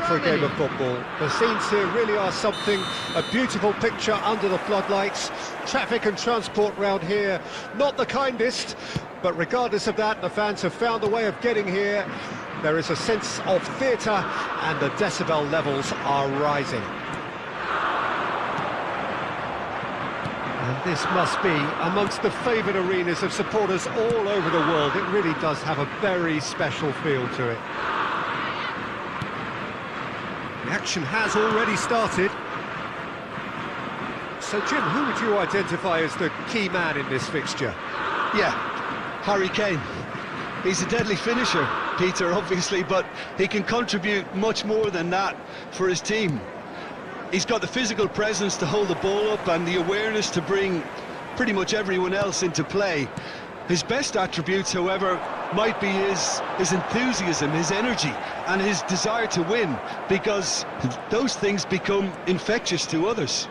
world for a game of football. The scenes here really are something, a beautiful picture under the floodlights. Traffic and transport round here, not the kindest, but regardless of that, the fans have found a way of getting here. There is a sense of theatre, and the decibel levels are rising. And this must be amongst the favoured arenas of supporters all over the world. It really does have a very special feel to it. The action has already started. So, Jim, who would you identify as the key man in this fixture? Yeah, Harry Kane. He's a deadly finisher, Peter, obviously, but he can contribute much more than that for his team. He's got the physical presence to hold the ball up and the awareness to bring pretty much everyone else into play. His best attributes, however, might be his enthusiasm, his energy, and his desire to win, because those things become infectious to others.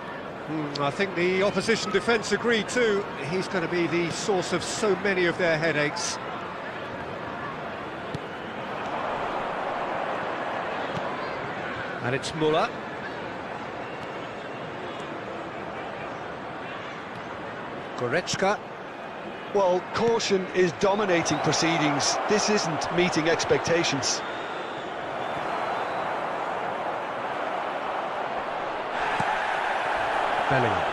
I think the opposition defence agree too. He's going to be the source of so many of their headaches. And it's Müller. Goretzka. Well, caution is dominating proceedings. This isn't meeting expectations. Bellingham.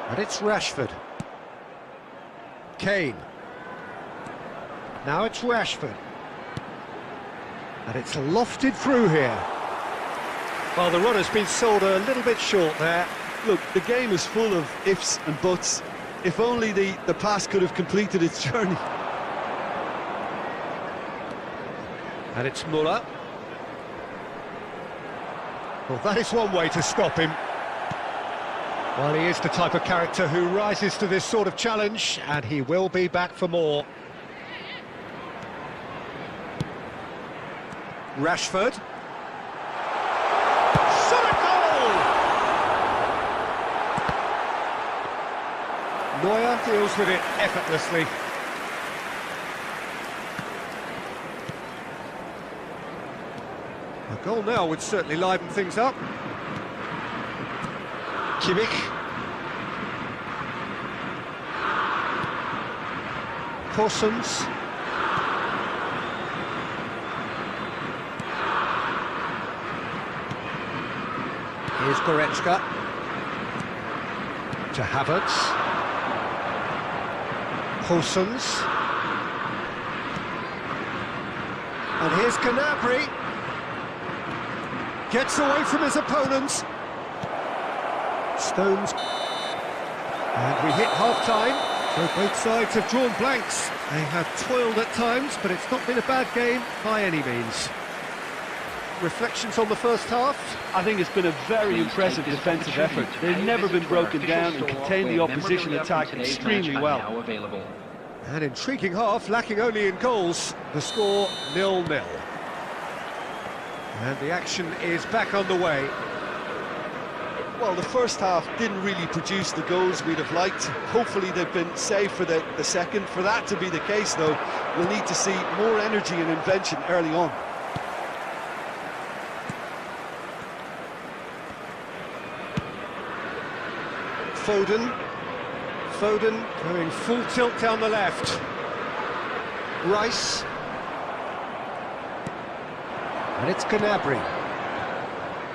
And it's Rashford. Kane. Now it's Rashford. And it's lofted through here. Well, the runner's been sold a little bit short there. Look, the game is full of ifs and buts. If only the pass could have completed its journey. And it's Müller. Well, that is one way to stop him. Well, he is the type of character who rises to this sort of challenge, and he will be back for more. Rashford. Shot a goal! Neuer deals with it effortlessly. A goal now would certainly liven things up. Kimmich. Corsons. Here's Goretzka. To Havertz. Corsons. And here's Gnabry. Gets away from his opponents. Stones. And we hit half-time. So both sides have drawn blanks. They have toiled at times, but it's not been a bad game by any means. Reflections on the first half? I think it's been a very impressive defensive effort. They've never been broken down and contained the opposition attack extremely well. An intriguing half, lacking only in goals. The score 0-0. And the action is back underway. Well, the first half didn't really produce the goals we'd have liked. Hopefully they've been saved for the second. For that to be the case, though, we'll need to see more energy and invention early on. Foden going full tilt down the left. Rice. And it's Gnabry.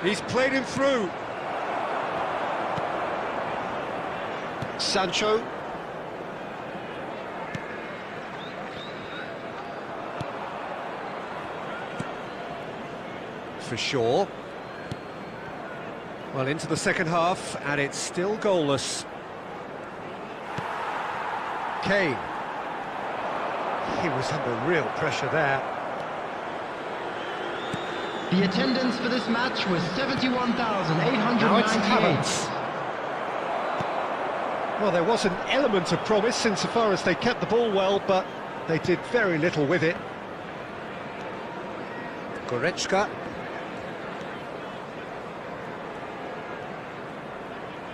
He's played him through. Sancho. For sure. Well, into the second half, and it's still goalless. Kane. He was under real pressure there. The attendance for this match was 71,898. Now it's Havertz. Well, there was an element of promise insofar as they kept the ball well, but they did very little with it. Goretzka.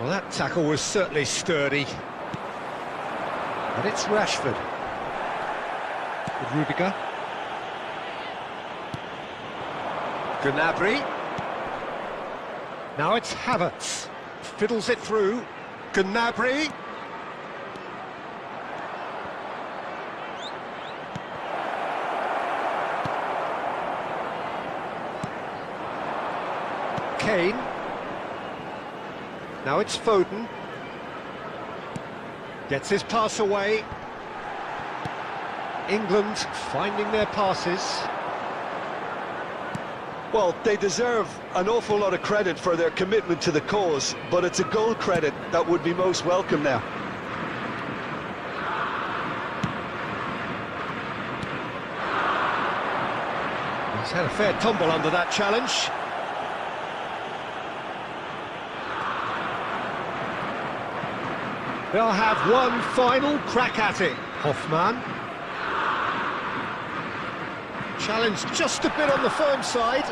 Well, that tackle was certainly sturdy. And it's Rashford. With Rudiger. Gnabry. Now it's Havertz. Fiddles it through. Gnabry. Kane. Now it's Foden. Gets his pass away. England finding their passes. Well, they deserve an awful lot of credit for their commitment to the cause, but it's a goal credit that would be most welcome now. He's had a fair tumble under that challenge. They'll have one final crack at it. Hoffman. Challenge just a bit on the firm side.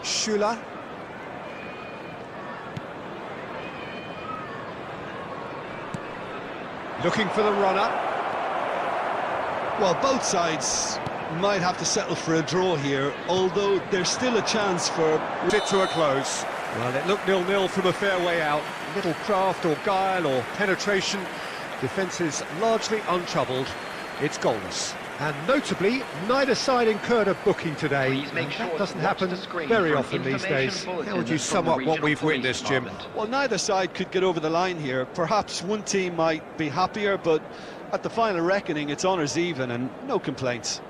Schüller. Looking for the runner. Well, both sides might have to settle for a draw here, although there's still a chance for it to a close. Well, it looked 0-0 from a fair way out. Little craft or guile or penetration. Defence is largely untroubled. It's goalless. And notably, neither side incurred a booking today. That doesn't happen very often these days. How would you sum up what we've witnessed, Jim? Well, neither side could get over the line here. Perhaps one team might be happier, but at the final reckoning, it's honours even and no complaints.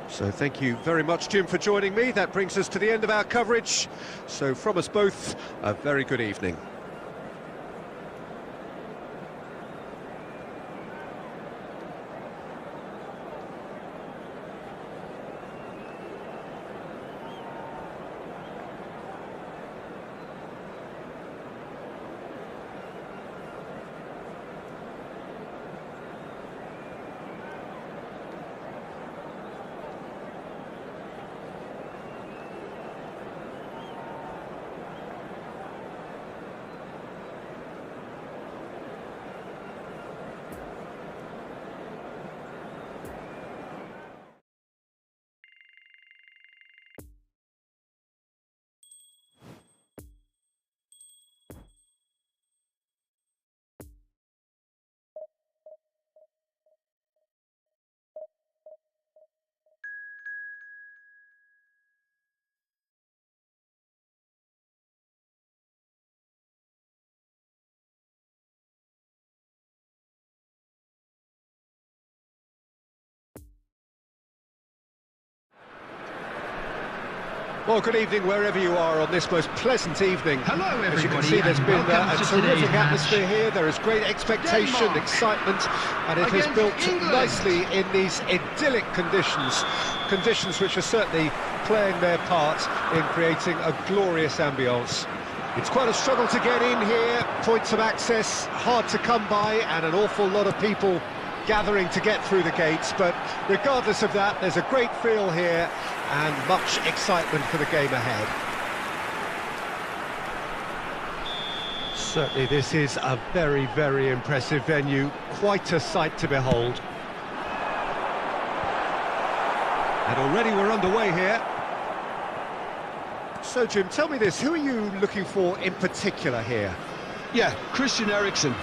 So thank you very much, Jim, for joining me. That brings us to the end of our coverage. So from us both, a very good evening. Well, good evening wherever you are on this most pleasant evening. Hello, everybody. As you can see, there's been a terrific atmosphere here. There is great expectation, Denmark excitement, and it has built nicely in these idyllic conditions. Conditions which are certainly playing their part in creating a glorious ambience. It's quite a struggle to get in here. Points of access hard to come by, and an awful lot of people gathering to get through the gates, but regardless of that, there's a great feel here and much excitement for the game ahead. Certainly this is a very, very impressive venue, quite a sight to behold. And already we're underway here. So Jim, tell me this, who are you looking for in particular here? Yeah, Christian Eriksen.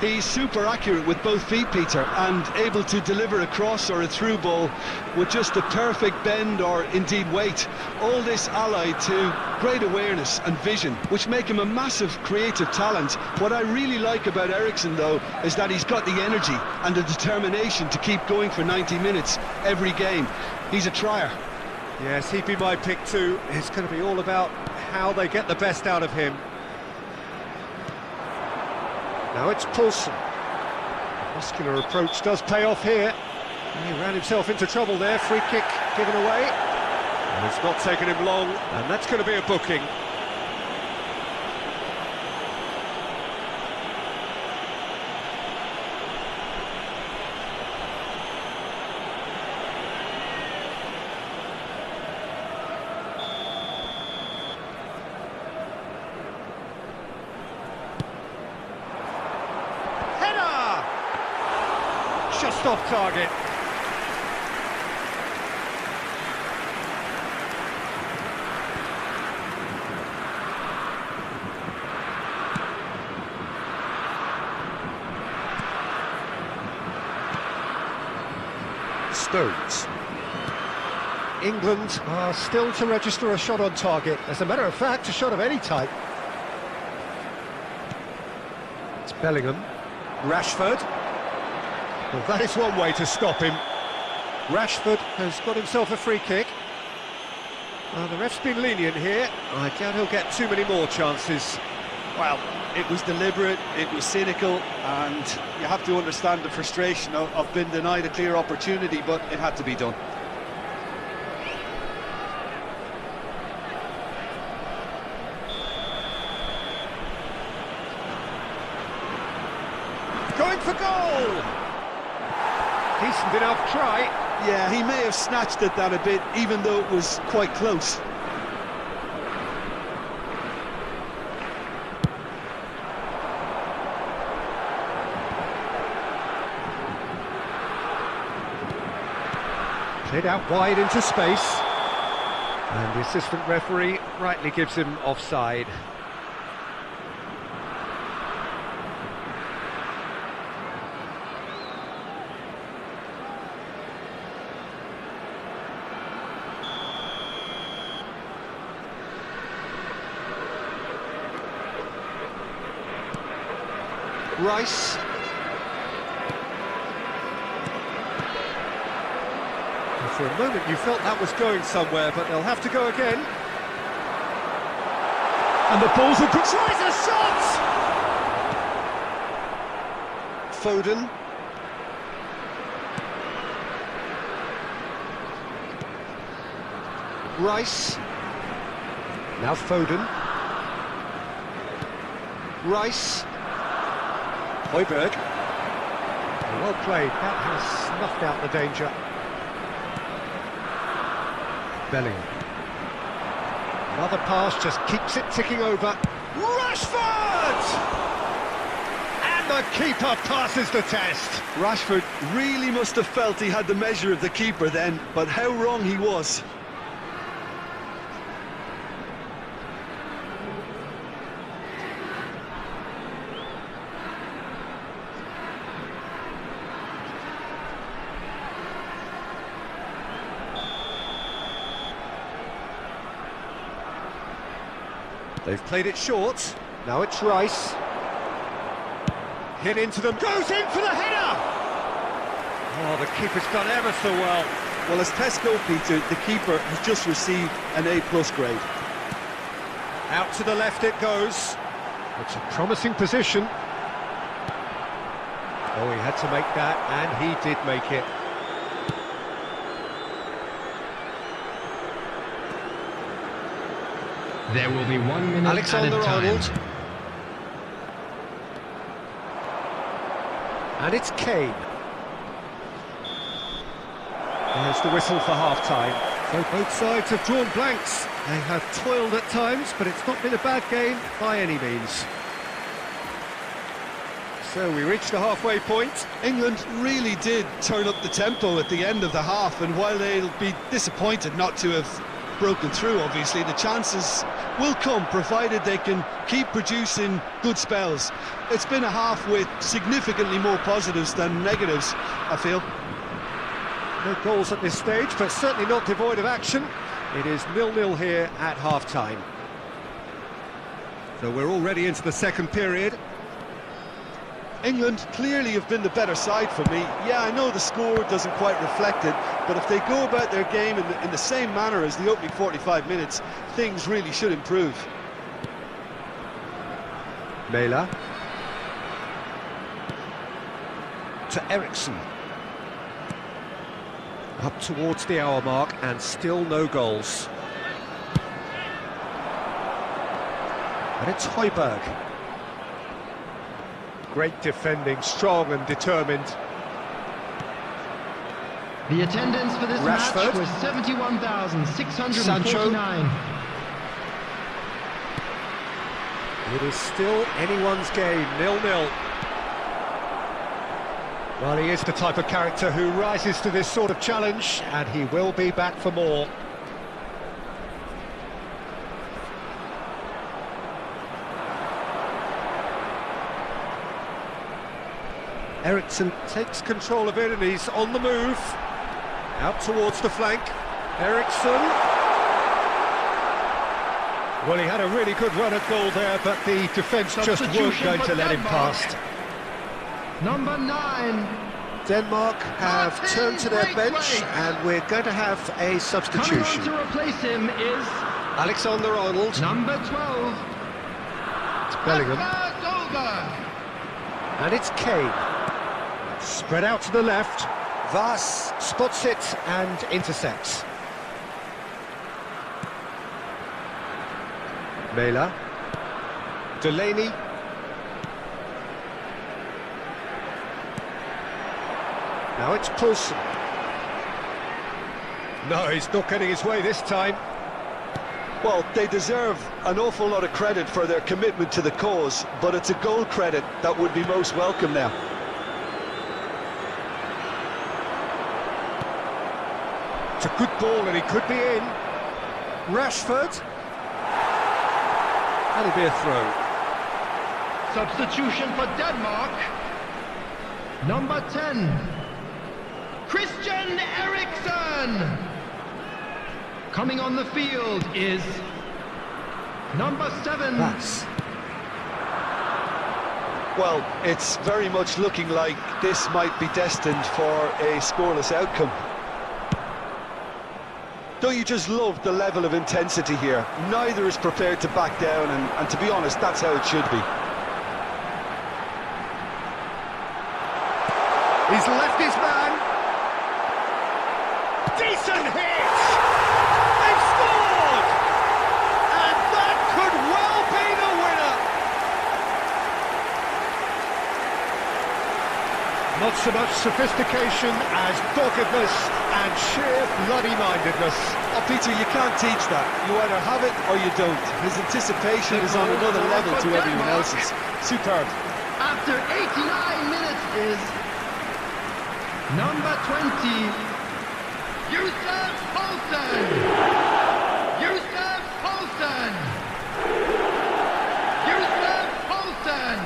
He's super accurate with both feet, Peter, and able to deliver a cross or a through ball with just the perfect bend or indeed weight. All this allied to great awareness and vision, which make him a massive creative talent. What I really like about Eriksen, though, is that he's got the energy and the determination to keep going for 90 minutes every game. He's a trier. Yes, he'd be my pick too. It's going to be all about how they get the best out of him. Now it's Poulsen. Muscular approach does pay off here. He ran himself into trouble there. Free kick given away. And it's not taken him long, and that's going to be a booking. just off target. Stones. England are still to register a shot on target. As a matter of fact, a shot of any type. It's Bellingham. Rashford. Well, that is one way to stop him. Rashford has got himself a free kick. The ref's been lenient here. I doubt he'll get too many more chances. Well, it was deliberate, it was cynical, and you have to understand the frustration of being denied a clear opportunity, but it had to be done. Going for goal! Decent enough try. Yeah, he may have snatched at that a bit, even though it was quite close. Played out wide into space. And the assistant referee rightly gives him offside. Rice. For a moment you felt that was going somewhere, but they'll have to go again. And the ball's a good... Tries a shot! Foden. Rice. Now Foden. Rice. Højbjerg. Well played, that has snuffed out the danger. Bellingham. Another pass just keeps it ticking over. Rashford! And the keeper passes the test. Rashford really must have felt he had the measure of the keeper then, but how wrong he was. They've played it short. Now it's Rice. Hit into them. Goes in for the header! Oh, the keeper's done ever so well. Well, as tests go, Peter, the keeper has just received an A+ grade. Out to the left it goes. It's a promising position. Oh, he had to make that, and he did make it. There will be 1 minute Alexander at a time. Arnold. And it's Kane. There's the whistle for half-time. So both sides have drawn blanks. They have toiled at times, but it's not been a bad game by any means. So we reach the halfway point. England really did turn up the tempo at the end of the half, and while they'll be disappointed not to have broken through, obviously, the chances will come, provided they can keep producing good spells. It's been a half with significantly more positives than negatives, I feel. No goals at this stage, but certainly not devoid of action. It is 0-0 here at half-time. So we're already into the second period. England clearly have been the better side for me. Yeah, I know the score doesn't quite reflect it, but if they go about their game in the same manner as the opening 45 minutes, things really should improve. Mela. To Eriksson. Up towards the hour mark, and still no goals. And it's Højbjerg. Great defending, strong and determined. The attendance for this Rashford. match was 71,649. It is still anyone's game, 0-0. Well, he is the type of character who rises to this sort of challenge, and he will be back for more. Eriksson takes control of it and he's on the move. Out towards the flank. Eriksson. Well, he had a really good run at goal there, but the defence just weren't going to let him past. Number 9. Denmark have turned to their bench, and we're going to have a substitution. Coming on to replace him is Alexander-Arnold. number 12. It's Bellingham. And it's Kane. Spread out to the left. Vass spots it and intercepts. Mela. Delaney. Now it's Poulsen. No, he's not getting his way this time. Well, they deserve an awful lot of credit for their commitment to the cause, but it's a goal credit that would be most welcome now. It's a good ball and he could be in. Rashford. That'll be a throw. Substitution for Denmark. Number 10. Christian Eriksen. Coming on the field is number 7. Vass. Well, it's very much looking like this might be destined for a scoreless outcome. Don't you just love the level of intensity here? Neither is prepared to back down, and to be honest, that's how it should be. He's left his man. Decent hit! They've scored! And that could well be the winner! Not so much sophistication as doggedness and sheer bloody-mindedness. Oh, Peter, you can't teach that. You either have it or you don't. His anticipation is on another level to everyone else's. Superb. After 89 minutes is number 20. Yusuf Poulsen! Yusuf Poulsen! Yusuf Poulsen!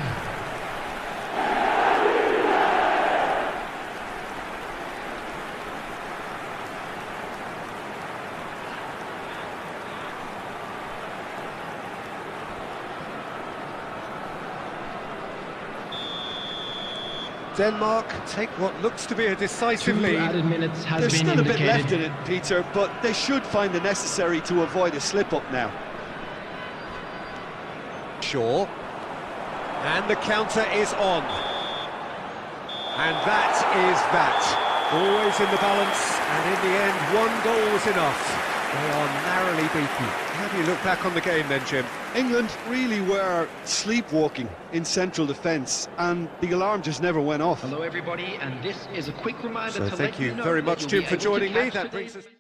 Denmark take what looks to be a decisive 2 lead. added minutes has There's been still a bit indicated. left in it, Peter, but they should find the necessary to avoid a slip-up now. Shaw. And the counter is on. And that is that. Always in the balance, and in the end, one goal was enough. They are narrowly beaten. How do you look back on the game then, Jim? England really were sleepwalking in central defence, and the alarm just never went off. Hello everybody, and this is a quick reminder So to thank let you know very that much, you'll Jim, be for able to joining me. catch That today's- brings us...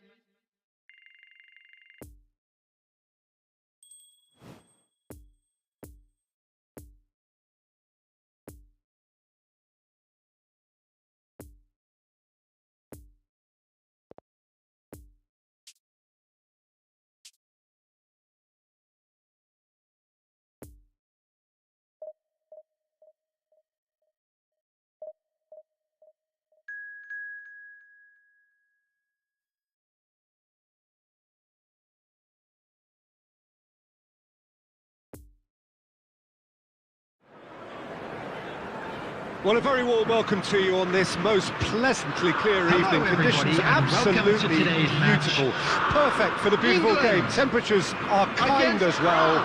Well, a very warm welcome to you on this most pleasantly clear Hello, evening. everybody, Conditions and welcome to absolutely today's match. beautiful. Perfect for the beautiful England game. Temperatures are kind against as well.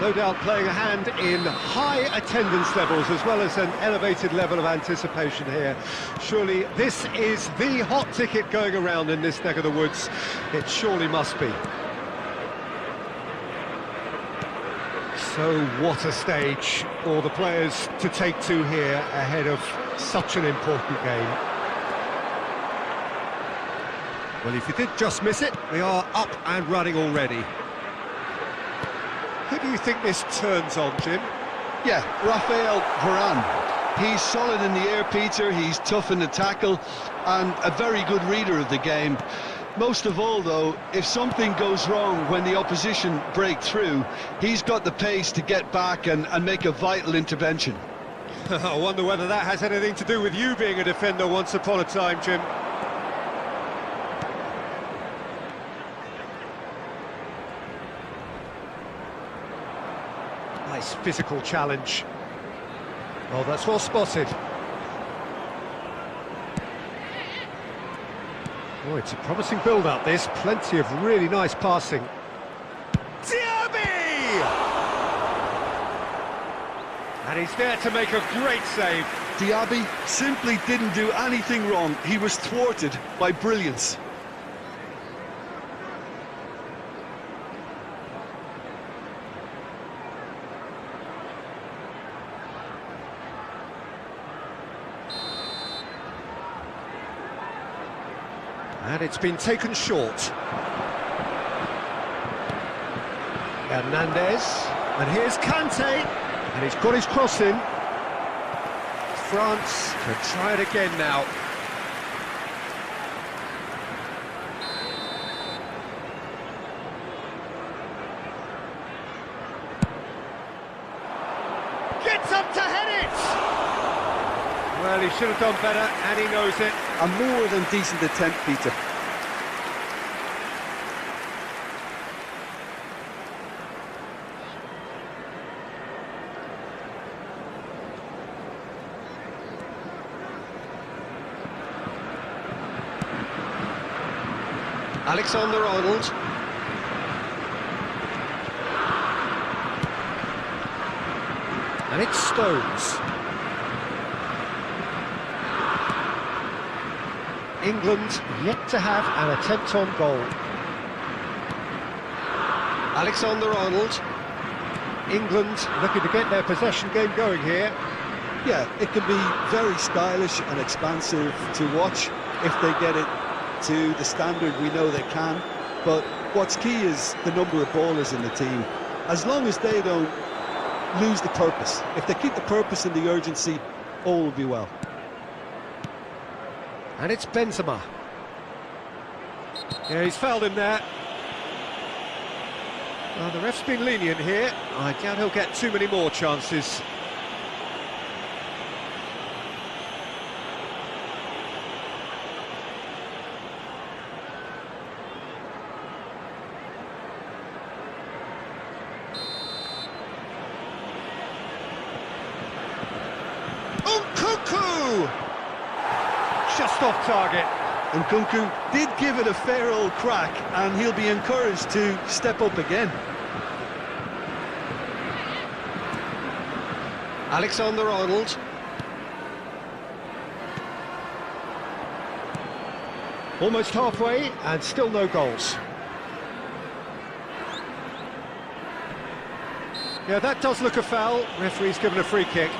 No doubt playing a hand in high attendance levels as well as an elevated level of anticipation here. Surely this is the hot ticket going around in this neck of the woods. It surely must be. So what a stage for the players to take to here ahead of such an important game. Well, if you did just miss it, we are up and running already. Who do you think this turns on, Jim? Yeah, Raphael Varane. He's solid in the air, Peter, he's tough in the tackle, and a very good reader of the game. Most of all, though, if something goes wrong when the opposition break through, he's got the pace to get back and make a vital intervention. I wonder whether that has anything to do with you being a defender once upon a time, Jim. Nice physical challenge. Oh, that's well spotted. Oh, it's a promising build-up, this. Plenty of really nice passing. Diaby! And he's there to make a great save. Diaby simply didn't do anything wrong. He was thwarted by brilliance. And it's been taken short. Hernandez, and here's Kante, and he's got his cross in. France can try it again now. Gets up to head it! Well, he should have done better, and he knows it. A more than decent attempt, Peter. Alexander-Arnold. And it's Stones. England yet to have an attempt on goal. Alexander-Arnold. England looking to get their possession game going here. Yeah, it can be very stylish and expansive to watch if they get it to the standard we know they can, but what's key is the number of ballers in the team. As long as they don't lose the purpose, if they keep the purpose and the urgency, all will be well. And it's Benzema. Yeah, he's fouled him there. Well, the ref's been lenient here. I doubt he'll get too many more chances. Just off target. And Nkunku did give it a fair old crack, and he'll be encouraged to step up again. Alexander-Arnold. Almost halfway, and still no goals. Yeah, that does look a foul. Referee's given a free kick.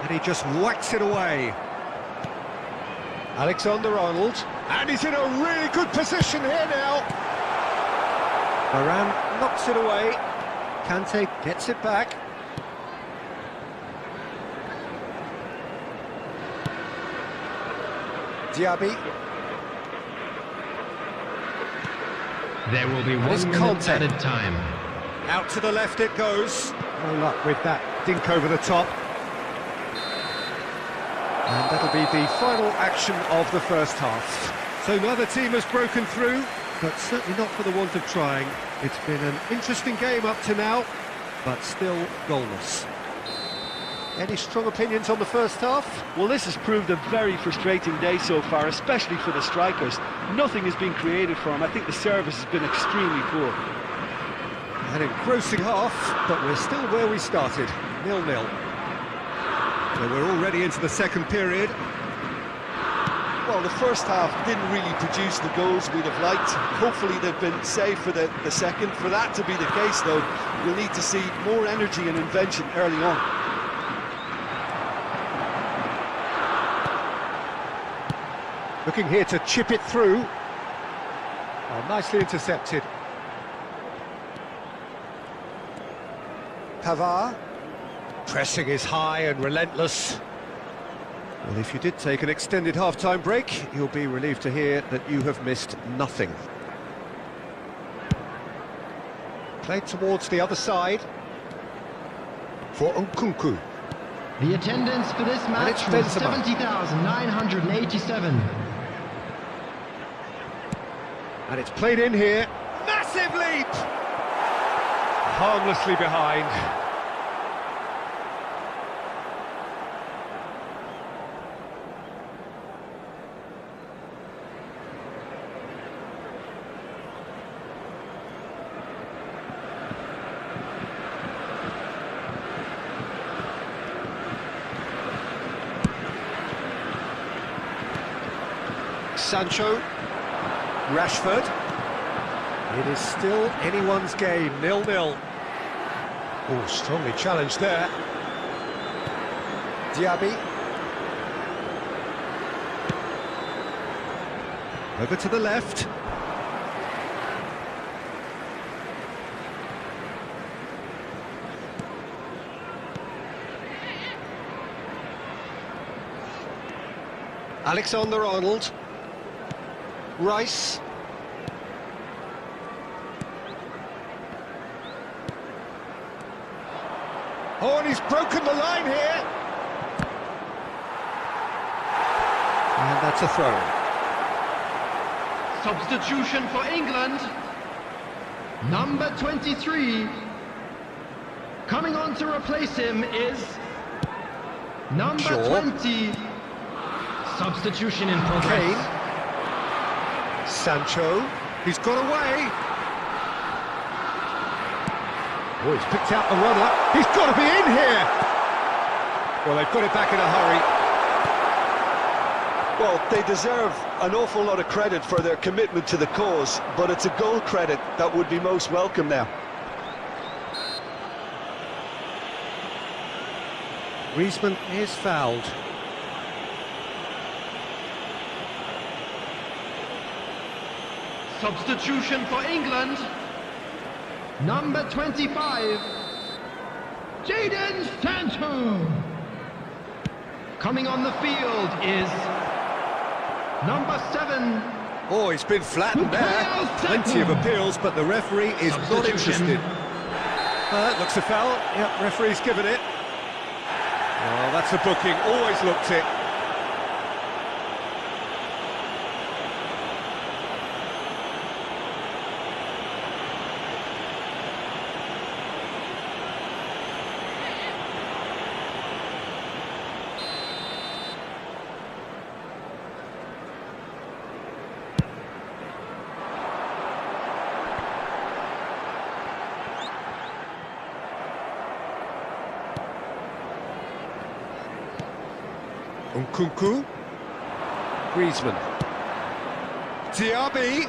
And he just whacks it away. Alexander-Arnold, and he's in a really good position here now. Varane knocks it away. Kante gets it back. Diaby. There will be 1 minute added time. Out to the left it goes. No luck with that dink over the top. And that'll be the final action of the first half. So neither team has broken through, but certainly not for the want of trying. It's been an interesting game up to now, but still goalless. Any strong opinions on the first half? Well, this has proved a very frustrating day so far, especially for the strikers. Nothing has been created for them. I think the service has been extremely poor. An engrossing half, but we're still where we started, 0-0. So we're already into the second period. Well, the first half didn't really produce the goals we'd have liked. Hopefully they've been saved for the second. For that to be the case, though, we'll need to see more energy and invention early on. Looking here to chip it through. Oh, nicely intercepted. Pavard. Pressing is high and relentless. Well, if you did take an extended half-time break, you'll be relieved to hear that you have missed nothing. Played towards the other side. For Nkunku. The attendance for this match was 70,987. And it's played in here. Massive leap! Harmlessly behind. Sancho, Rashford. It is still anyone's game, 0-0. Oh, strongly challenged there. Diaby. Over to the left. Alexander-Arnold. Rice. Oh, and he's broken the line here. And that's a throw. Substitution for England. Number 23. Coming on to replace him is number Shaw. 20. Substitution in progress. Kane. Sancho. He's got away. Oh, he's picked out the runner. He's got to be in here. Well, they've got it back in a hurry. Well, they deserve an awful lot of credit for their commitment to the cause, but it's a goal credit that would be most welcome now. Griezmann is fouled. Substitution for England. Number 25. Jadon Sancho. Coming on the field is number 7. Oh, he's been flattened there. Plenty of appeals, but the referee is not interested. Looks a foul. Yep, referee's given it. Oh, that's a booking. Always looked it. Nkunku. Griezmann. Diaby.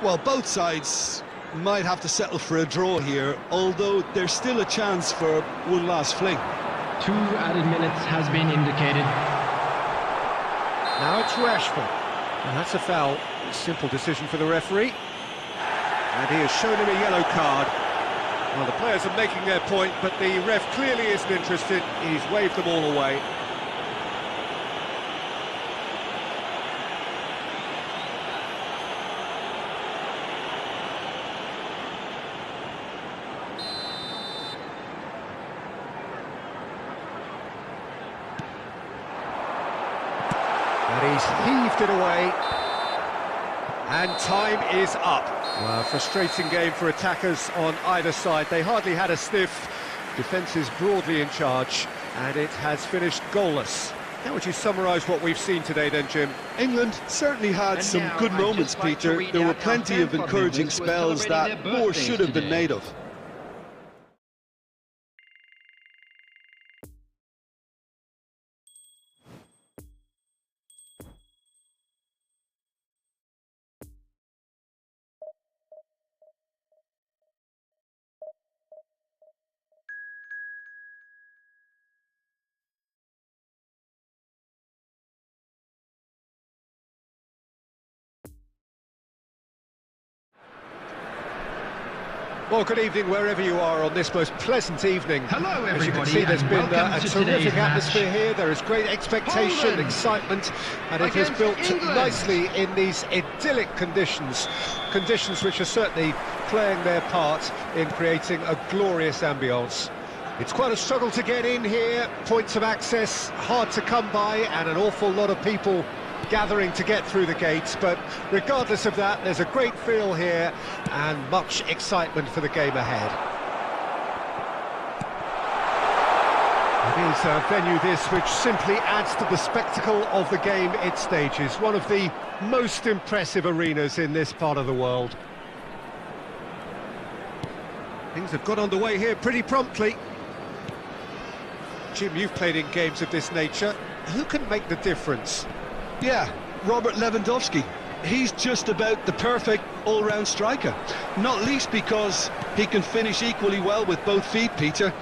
Well, both sides might have to settle for a draw here, although there's still a chance for one last fling. 2 added minutes has been indicated. Now it's Rashford. And that's a foul. Simple decision for the referee. And he has shown him a yellow card. Well, the players are making their point, but the ref clearly isn't interested. He's waved them all away. And he's heaved it away. And time is up. Well, frustrating game for attackers on either side. They hardly had a sniff. Defence is broadly in charge, and it has finished goalless. How would you summarise what we've seen today then, Jim? England certainly had some good moments, Peter. There were plenty of encouraging spells that more should have been made of. Well, good evening wherever you are on this most pleasant evening. Hello, everybody, as you can see, there's and been welcome a to terrific today's atmosphere match. here. There is great expectation, Poland excitement, and it has against built England. nicely in these idyllic conditions. Conditions which are certainly playing their part in creating a glorious ambience. It's quite a struggle to get in here, points of access hard to come by, and an awful lot of people gathering to get through the gates, but regardless of that, there's a great feel here and much excitement for the game ahead. It is a venue this which simply adds to the spectacle of the game it stages, one of the most impressive arenas in this part of the world. Things have got underway here pretty promptly. Jim, you've played in games of this nature. Who can make the difference? Yeah, Robert Lewandowski. He's just about the perfect all-round striker. Not least because he can finish equally well with both feet, Peter.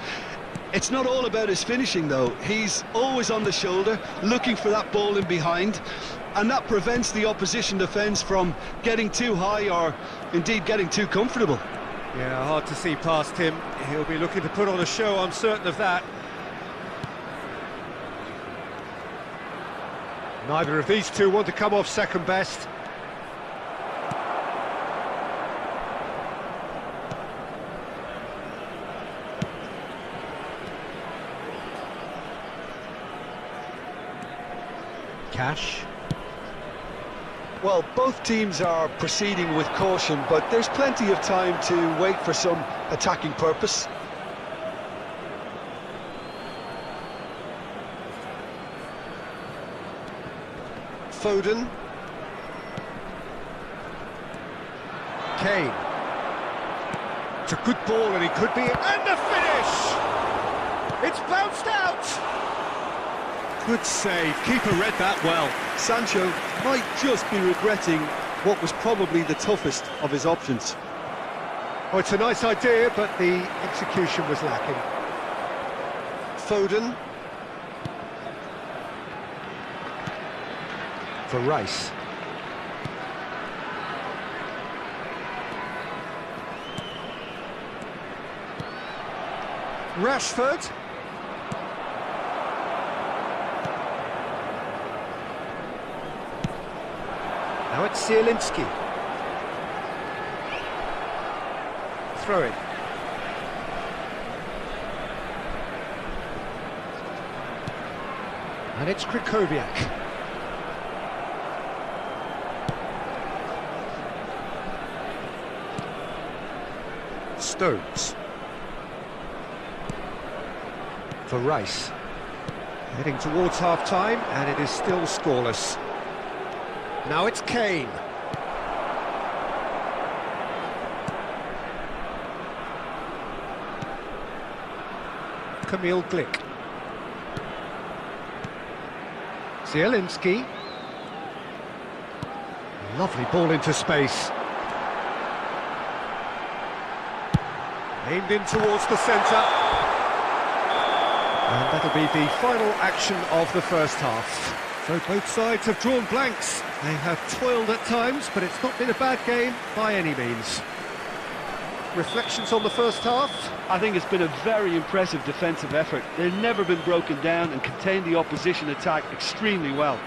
It's not all about his finishing, though. He's always on the shoulder, looking for that ball in behind, and that prevents the opposition defence from getting too high or, indeed, getting too comfortable. Yeah, hard to see past him. He'll be looking to put on a show, I'm certain of that. Neither of these two want to come off second best. Cash. Well, both teams are proceeding with caution, but there's plenty of time to wait for some attacking purpose. Foden. Kane. It's a good ball and he could be... And the finish! It's bounced out! Good save, keeper read that well. Sancho might just be regretting what was probably the toughest of his options. Oh, it's a nice idea, but the execution was lacking. Foden. For Rice. Rashford. Now it's Zielinski. Throw in. And it's Krychowiak. Stones. For Rice. Heading towards half-time, and it is still scoreless. Now it's Kane. Kamil Glik. Zielinski. Lovely ball into space. Aimed in towards the centre. And that'll be the final action of the first half. So both sides have drawn blanks. They have toiled at times, but it's not been a bad game by any means. Reflections on the first half? I think it's been a very impressive defensive effort. They've never been broken down and contained the opposition attack extremely well.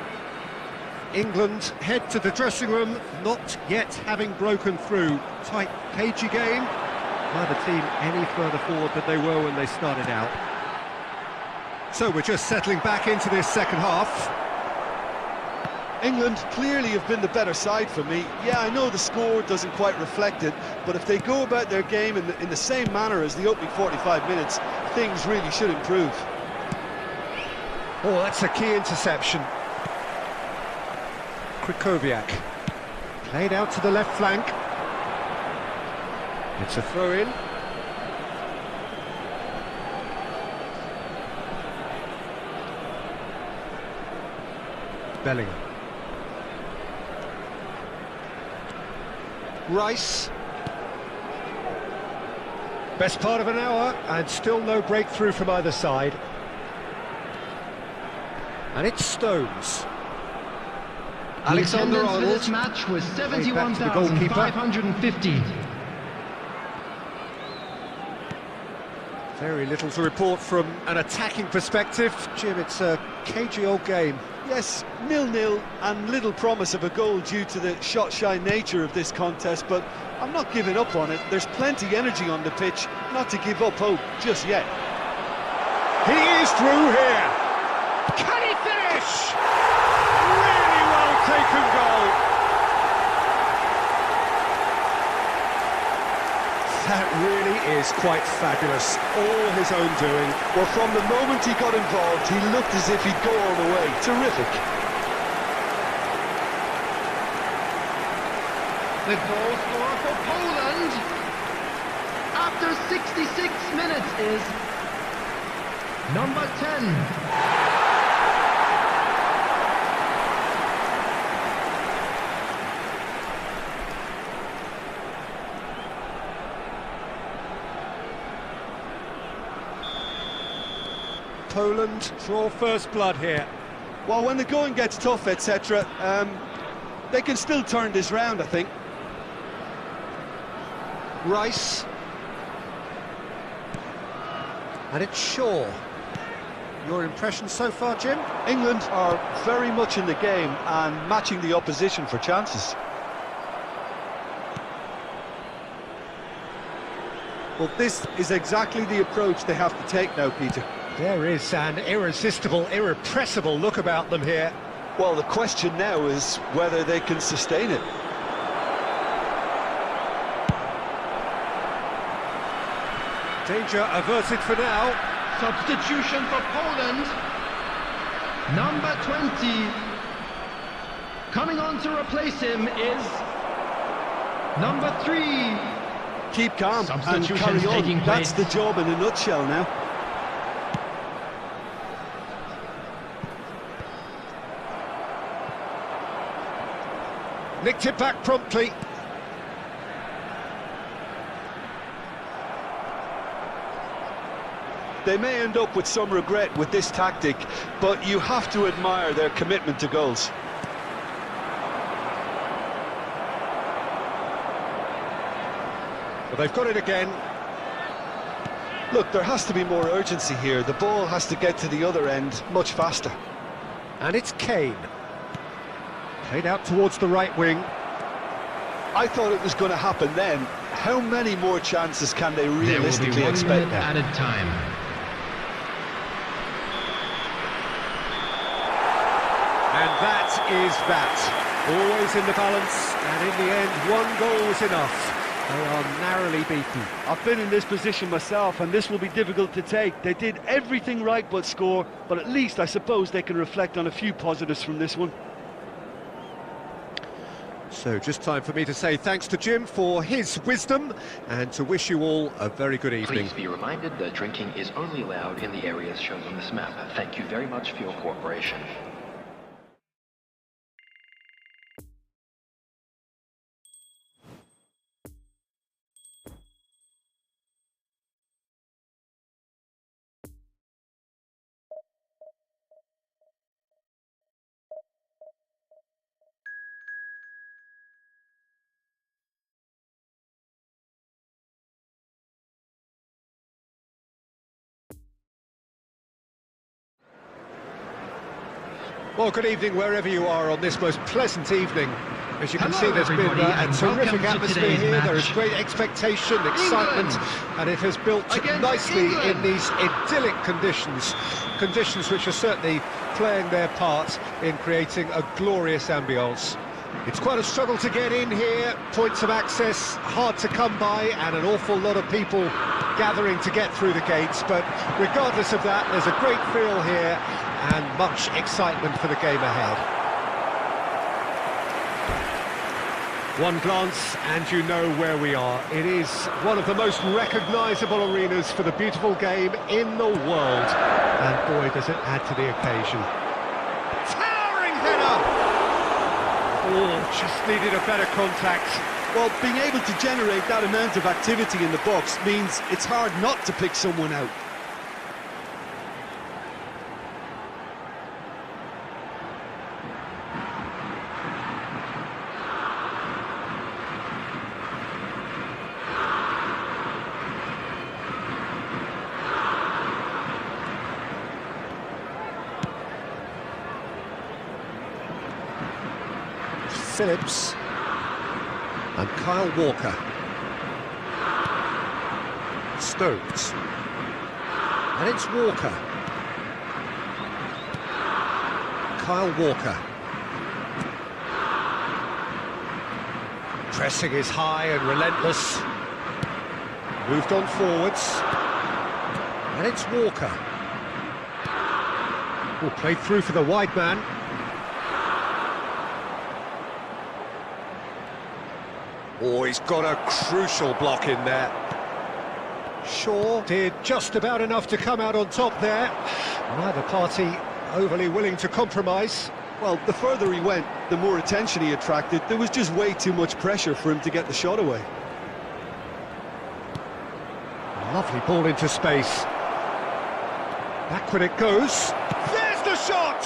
England head to the dressing room, not yet having broken through. Tight, cagey game. Neither team any further forward than they were when they started out. So we're just settling back into this second half. England clearly have been the better side for me. Yeah, I know the score doesn't quite reflect it, but if they go about their game in the same manner as the opening 45 minutes, things really should improve. Oh, that's a key interception. Krychowiak. Played out to the left flank. It's a throw-in. Bellingham. Rice. Best part of an hour, and still no breakthrough from either side. And it's Stones. Alexander Attendance for this Arnold. match was Played back to the goalkeeper. 71,550. Very little to report from an attacking perspective. Jim, it's a cagey old game. Yes, 0-0 and little promise of a goal due to the shot-shy nature of this contest, but I'm not giving up on it. There's plenty energy on the pitch, not to give up hope just yet. He is through here. Can he finish? Really well taken goal. That really is quite fabulous. All his own doing. Well, from the moment he got involved, he looked as if he'd go all the way. Terrific. The goal scorer for Poland after 66 minutes is number 10. Poland draw first blood here. Well, when the going gets tough, etc., they can still turn this round, I think. Rice. And it's Shaw. Your impression so far, Jim? England are very much in the game and matching the opposition for chances. Well, this is exactly the approach they have to take now, Peter. There is an irresistible, irrepressible look about them here. Well, the question now is whether they can sustain it. Danger averted for now. Substitution for Poland. Number 20. Coming on to replace him is number 3. Keep calm and Substitutions carry on. taking That's place. the job in a nutshell now. Nicked it back promptly. They may end up with some regret with this tactic, but you have to admire their commitment to goals. Well, they've got it again. Look, there has to be more urgency here. The ball has to get to the other end much faster. And it's Kane. Played out towards the right wing. I thought it was going to happen then. How many more chances can they There will be realistically 1 expect minute now? added time. And that is that. Always in the balance, and in the end, 1 goal was enough. They are narrowly beaten. I've been in this position myself, and this will be difficult to take. They did everything right but score, but at least I suppose they can reflect on a few positives from this one. So just time for me to say thanks to Jim for his wisdom and to wish you all a very good evening. Please be reminded that drinking is only allowed in the areas shown on this map. Thank you very much for your cooperation. Well, good evening wherever you are on this most pleasant evening. As you can Hello, see, there's been everybody, a and terrific welcome to atmosphere today's here. There is match. great expectation, excitement, and it has built Against nicely England. in these idyllic conditions. Conditions which are certainly playing their part in creating a glorious ambience. It's quite a struggle to get in here, points of access hard to come by, and an awful lot of people gathering to get through the gates, but regardless of that, there's a great feel here and much excitement for the game ahead. One glance and you know where we are. It is one of the most recognisable arenas for the beautiful game in the world, and boy does it add to the occasion. Towering header! Oh, just needed a better contact. Well, being able to generate that amount of activity in the box means it's hard not to pick someone out. Phillips. And Kyle Walker. Stones. And it's Walker. Kyle Walker. Pressing is high and relentless. Moved on forwards. And it's Walker. Will play through for the wide man. Oh, he's got a crucial block in there. Shaw did just about enough to come out on top there. Neither party overly willing to compromise. Well, the further he went, the more attention he attracted. There was just way too much pressure for him to get the shot away. Lovely ball into space. Backward it goes. There's the shot!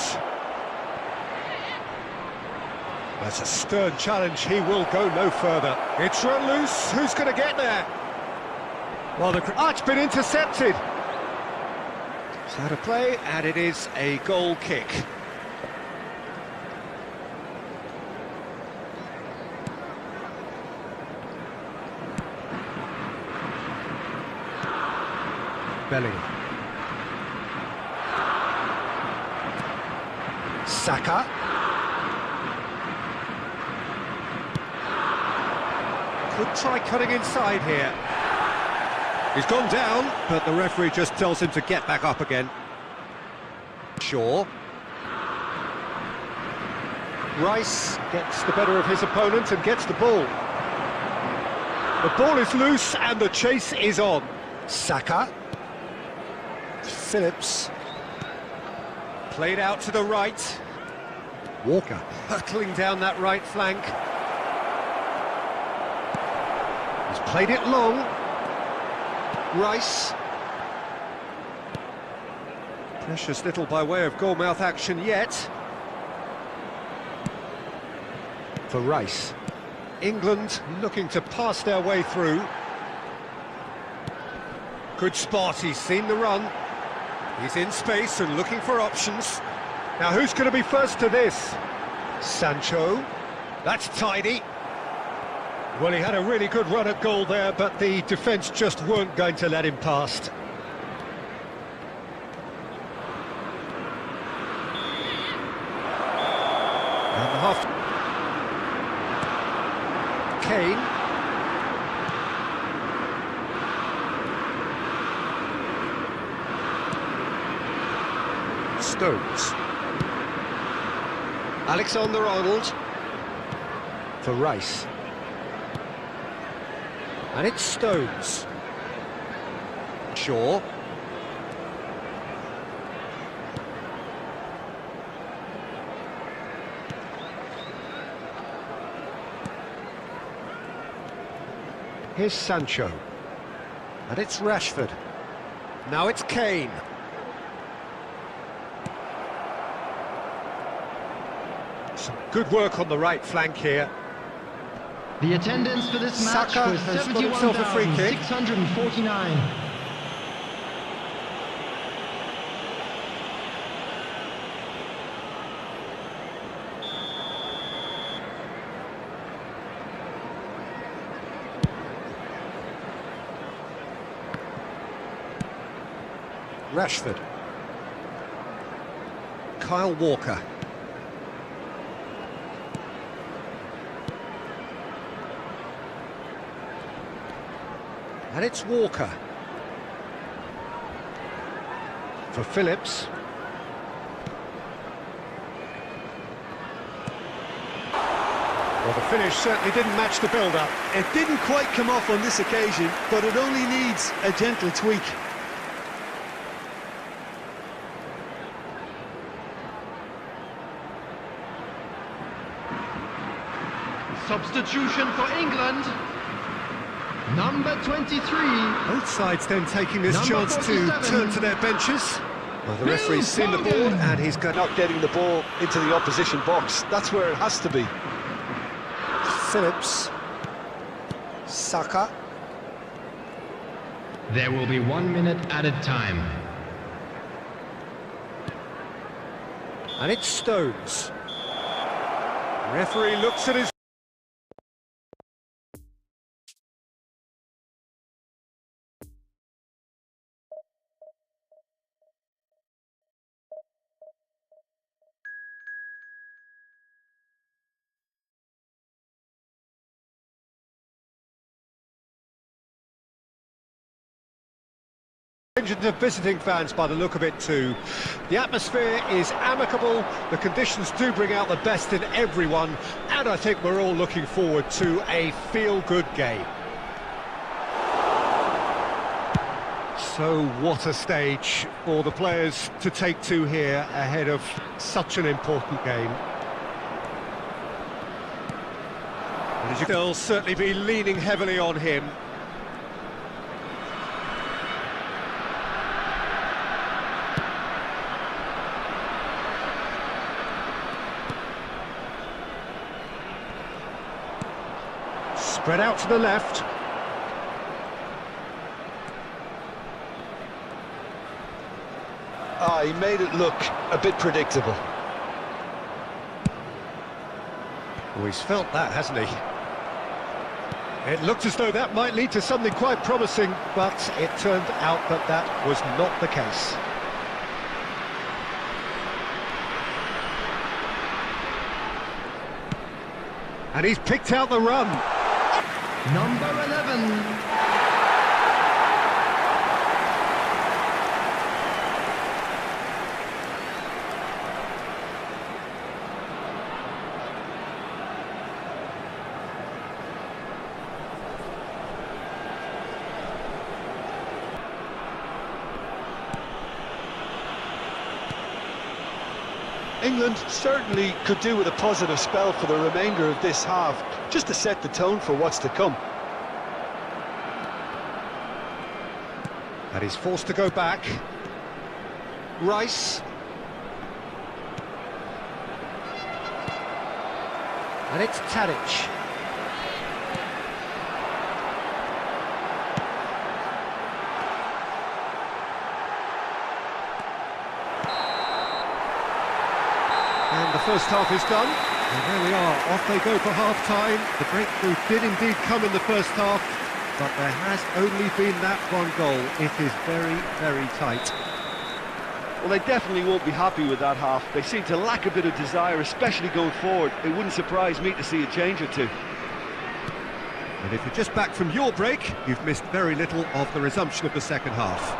That's a stern challenge. He will go no further. It's run loose. Who's going to get there? Well, it's been intercepted. It's out of play, and it is a goal kick. Bellingham. Saka. Could try cutting inside here. He's gone down, but the referee just tells him to get back up again. Shaw. Rice gets the better of his opponent and gets the ball. The ball is loose and the chase is on. Saka. Phillips. Played out to the right. Walker hurtling down that right flank. He's played it long. Rice. Precious little by way of goal-mouth action yet. For Rice. England looking to pass their way through. Good spot, he's seen the run. He's in space and looking for options. Now who's going to be first to this? Sancho. That's tidy. Well, he had a really good run at goal there, but the defence just weren't going to let him past. And the half... Kane. Stones. Alexander-Arnold. For Rice. And it's Stones. Shaw. Here's Sancho. And it's Rashford. Now it's Kane. Some good work on the right flank here. The attendance for this match Saka was has got himself a free kick. 71,649. Rashford. Kyle Walker. And it's Walker. For Phillips. Well, the finish certainly didn't match the build-up. It didn't quite come off on this occasion, but it only needs a gentle tweak. Substitution for England. Number 23. Both sides then taking this Number chance to 47. turn to their benches. Well, the referee's seen the ball and he's got Not getting the ball into the opposition box. That's where it has to be. Phillips. Saka. There will be 1 minute added time. And it's Stones. Referee looks at his... of visiting fans by the look of it too. The atmosphere is amicable, the conditions do bring out the best in everyone, and I think we're all looking forward to a feel-good game. So what a stage for the players to take to here ahead of such an important game. They'll certainly be leaning heavily on him. Spread out to the left. He made it look a bit predictable. Oh, he's felt that, hasn't he? It looked as though that might lead to something quite promising, but it turned out that that was not the case. And he's picked out the run. Number 11. England certainly could do with a positive spell for the remainder of this half, just to set the tone for what's to come. And he's forced to go back. Rice. And it's Tadic. And the first half is done. And there we are, off they go for half-time. The breakthrough did indeed come in the first half, but there has only been that one goal. It is very, very tight. Well, they definitely won't be happy with that half. They seem to lack a bit of desire, especially going forward. It wouldn't surprise me to see a change or two. And if you're just back from your break, you've missed very little of the resumption of the second half.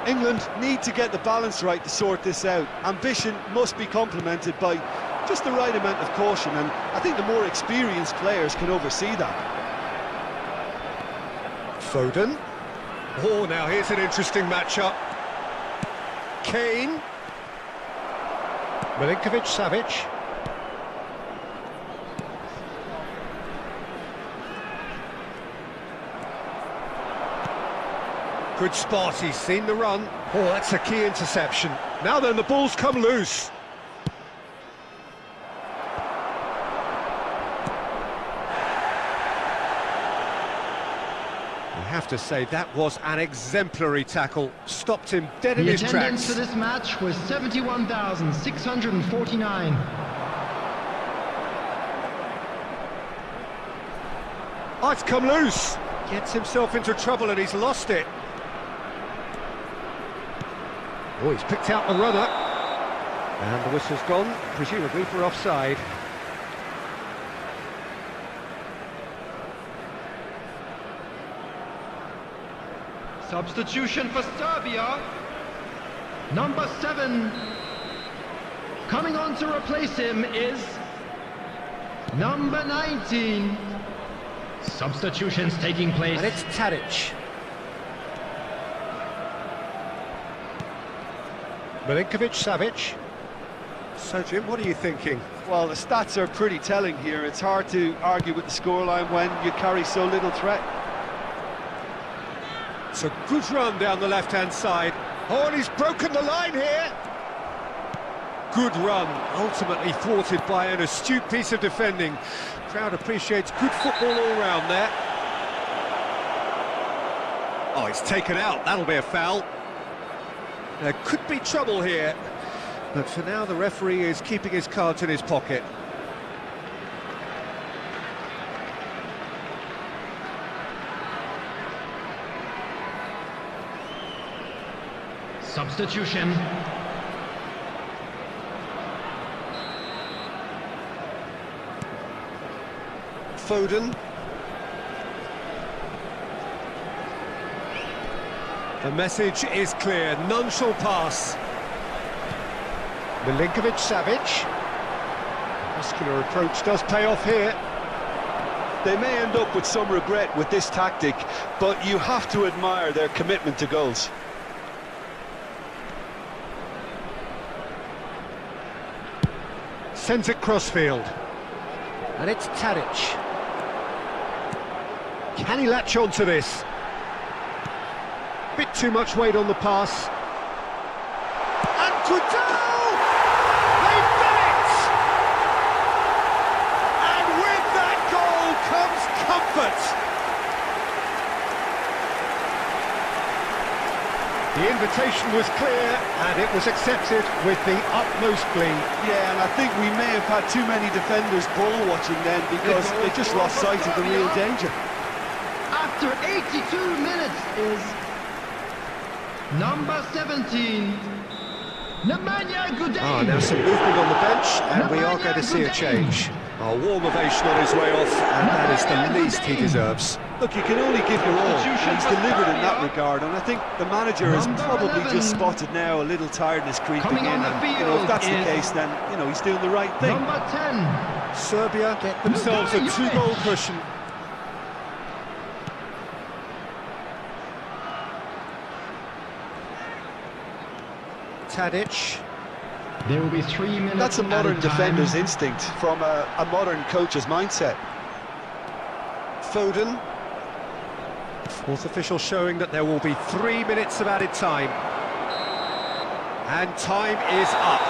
England need to get the balance right to sort this out. Ambition must be complemented by just the right amount of caution, and I think the more experienced players can oversee that. Foden. Oh, now here's an interesting matchup. Kane. Milinkovic-Savic. Good spot, he's seen the run. Oh, that's a key interception. Now then, the ball's come loose. I have to say, that was an exemplary tackle. Stopped him dead in his tracks. The attendance for this match was 71,649. Oh, it's come loose. Gets himself into trouble and he's lost it. Oh, he's picked out the runner. And the whistle's gone, presumably for offside. Substitution for Serbia. Number 7. Coming on to replace him is number 19. Substitutions taking place. And it's Tadic. Milinkovic-Savic. So, Jim, what are you thinking? Well, the stats are pretty telling here. It's hard to argue with the scoreline when you carry so little threat. It's a good run down the left-hand side. Oh, and he's broken the line here. Good run, ultimately thwarted by an astute piece of defending. Crowd appreciates good football all round there. Oh, it's taken out. That'll be a foul. There could be trouble here, but for now the referee is keeping his cards in his pocket. Substitution. Foden. The message is clear, none shall pass. Milinkovic-Savic. Muscular approach does pay off here. They may end up with some regret with this tactic, but you have to admire their commitment to goals. Sends it crossfield. And it's Tadic. Can he latch on to this? Bit too much weight on the pass. And Gudel! They've done it! And with that goal comes comfort. The invitation was clear, and it was accepted with the utmost glee. Yeah, and I think we may have had too many defenders ball watching then because they just lost sight of the real danger. After 82 minutes is number 17, Nemanja Gudel. Now some movement on the bench, and we are going to see a change. A warm ovation on his way off, and that is the least he deserves. Look, you can only give your all, and he's delivered in that regard, and I think the manager has probably just spotted now a little tiredness creeping in, and if that's the case, then, he's doing the right thing. Number 10. Serbia get themselves a 2-goal cushion. Tadic. There will be 3 minutes. That's a modern defender's instinct from a modern coach's mindset. Foden. Fourth official showing that there will be 3 minutes of added time. And time is up.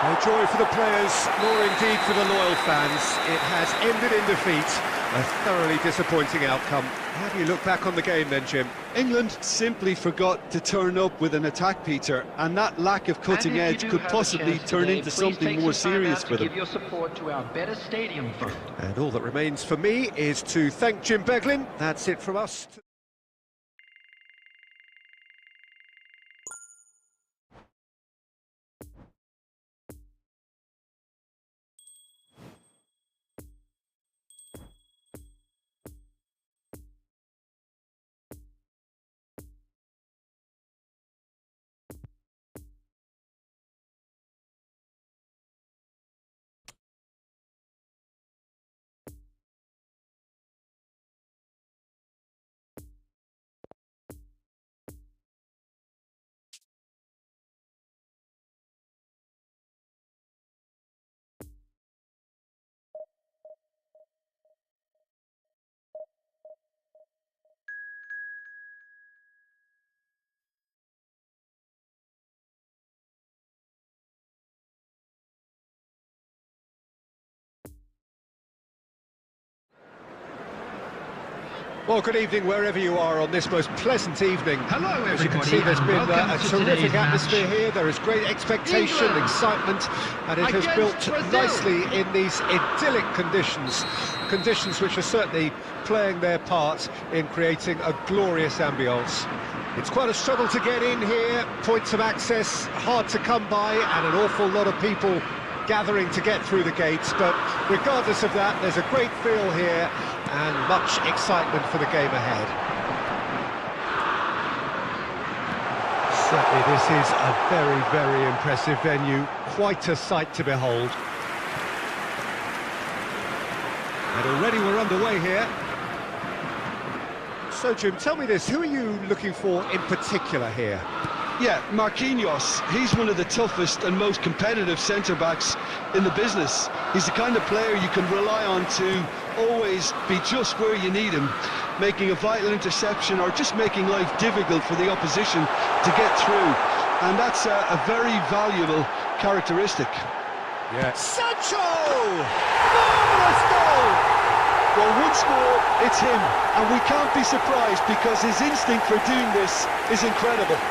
No joy for the players, nor indeed for the loyal fans. It has ended in defeat. A thoroughly disappointing outcome. How do you look back on the game then, Jim? England simply forgot to turn up with an attack, Peter, and that lack of cutting edge could possibly turn into something more serious for them. Give your support to our better stadium fund. And all that remains for me is to thank Jim Beglin. That's it from us. Well, good evening wherever you are on this most pleasant evening. Hello, everybody. As you can see, there's been a terrific atmosphere here. There is great expectation, England excitement, and it has built nicely in these idyllic conditions. Conditions which are certainly playing their part in creating a glorious ambience. It's quite a struggle to get in here, points of access hard to come by, and an awful lot of people gathering to get through the gates, but regardless of that, there's a great feel here and much excitement for the game ahead. Certainly this is a very, very impressive venue, quite a sight to behold. And already we're underway here. So Jim, tell me this, who are you looking for in particular here? Yeah, Marquinhos, he's one of the toughest and most competitive centre-backs in the business. He's the kind of player you can rely on to always be just where you need him, making a vital interception or just making life difficult for the opposition to get through. And that's a very valuable characteristic. Yeah. Sancho! Marvellous goal! Well, once more, it's him, and we can't be surprised because his instinct for doing this is incredible.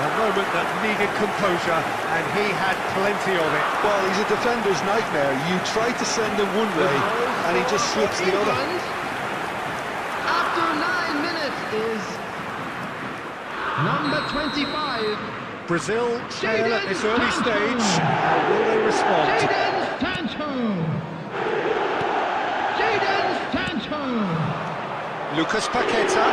A moment that needed composure, and he had plenty of it. Well, he's a defender's nightmare. You try to send him one way, and he just slips the other. After 9 minutes. minute is number 25. Brazil fail at this early stage. How will they respond? Jadon Sancho. Lucas Paqueta.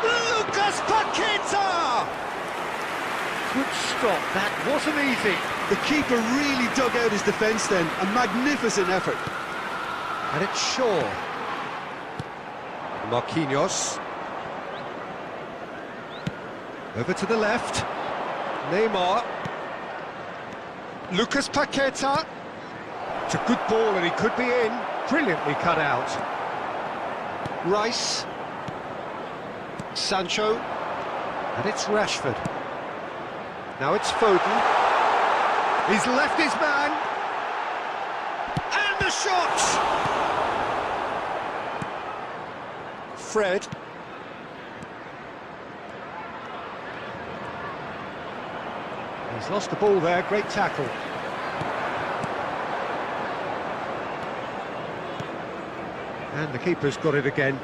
Lucas Paqueta! Good stop, that wasn't easy. The keeper really dug out his defence then, a magnificent effort. And it's Shaw. Marquinhos. Over to the left. Neymar. Lucas Paqueta. It's a good ball and he could be in. Brilliantly cut out. Rice. Sancho. And it's Rashford. Now it's Foden. He's left his man. And the shot! Fred. He's lost the ball there, great tackle. And the keeper's got it again.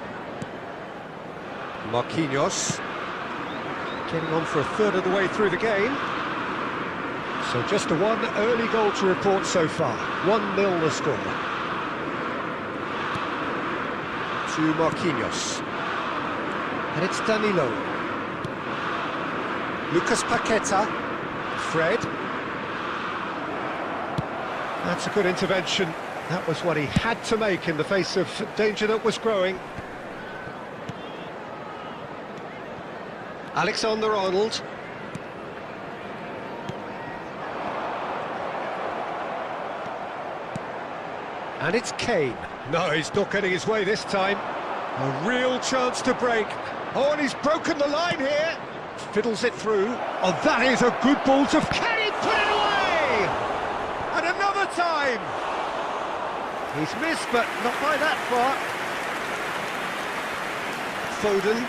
Marquinhos. Getting on for a third of the way through the game. So just a one early goal to report so far. 1-0 the score. To Marquinhos. And it's Danilo. Lucas Paqueta. Fred. That's a good intervention. That was what he had to make in the face of danger that was growing. Alexander-Arnold. And it's Kane. No, he's not getting his way this time. A real chance to break. Oh, and he's broken the line here. Fiddles it through. Oh, that is a good ball to... Can he put it away? And another time. He's missed, but not by that far. Foden.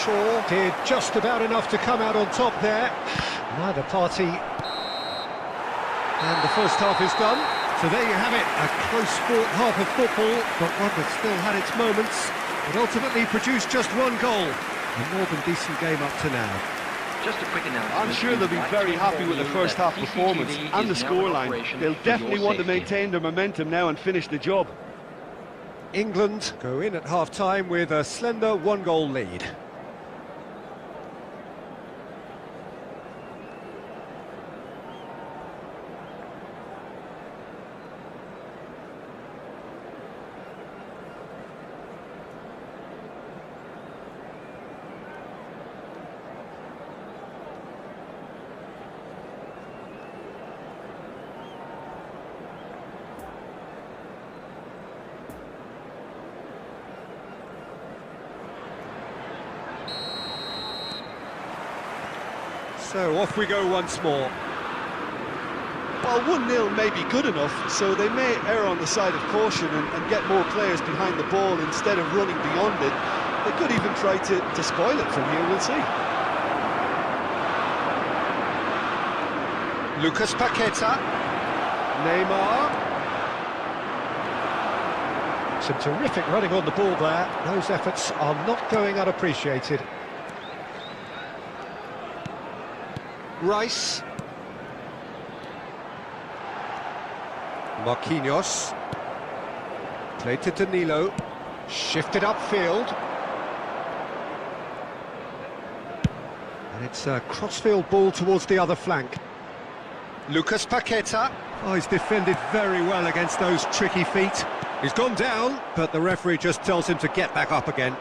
Shaw did just about enough to come out on top there. Neither party. And the first half is done. So there you have it, a close-fought half of football, but one that still had its moments. It ultimately produced just one goal. A more than decent game up to now. Just a quick announcement. I'm sure they'll be very happy with the first half performance and the scoreline. They'll definitely want to maintain their momentum now and finish the job. England go in at half-time with a slender one-goal lead. So off we go once more. Well, 1-0 may be good enough, so they may err on the side of caution and get more players behind the ball instead of running beyond it. They could even try to spoil it from here, we'll see. Lucas Paqueta. Neymar. Some terrific running on the ball there. Those efforts are not going unappreciated. Rice. Marquinhos. Played to Danilo. Shifted upfield. And it's a crossfield ball towards the other flank. Lucas Paqueta. Oh, he's defended very well against those tricky feet. He's gone down, but the referee just tells him to get back up again.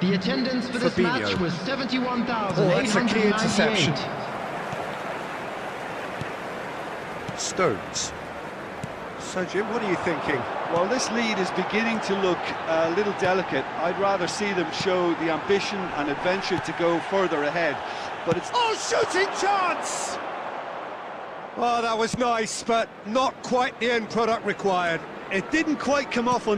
The attendance for this Fabinho. match was 71,898. Oh, that's a key interception. Stones. So, Jim, what are you thinking? Well, this lead is beginning to look a little delicate. I'd rather see them show the ambition and adventure to go further ahead. But it's... Oh, shooting chance! Oh, that was nice, but not quite the end product required. It didn't quite come off on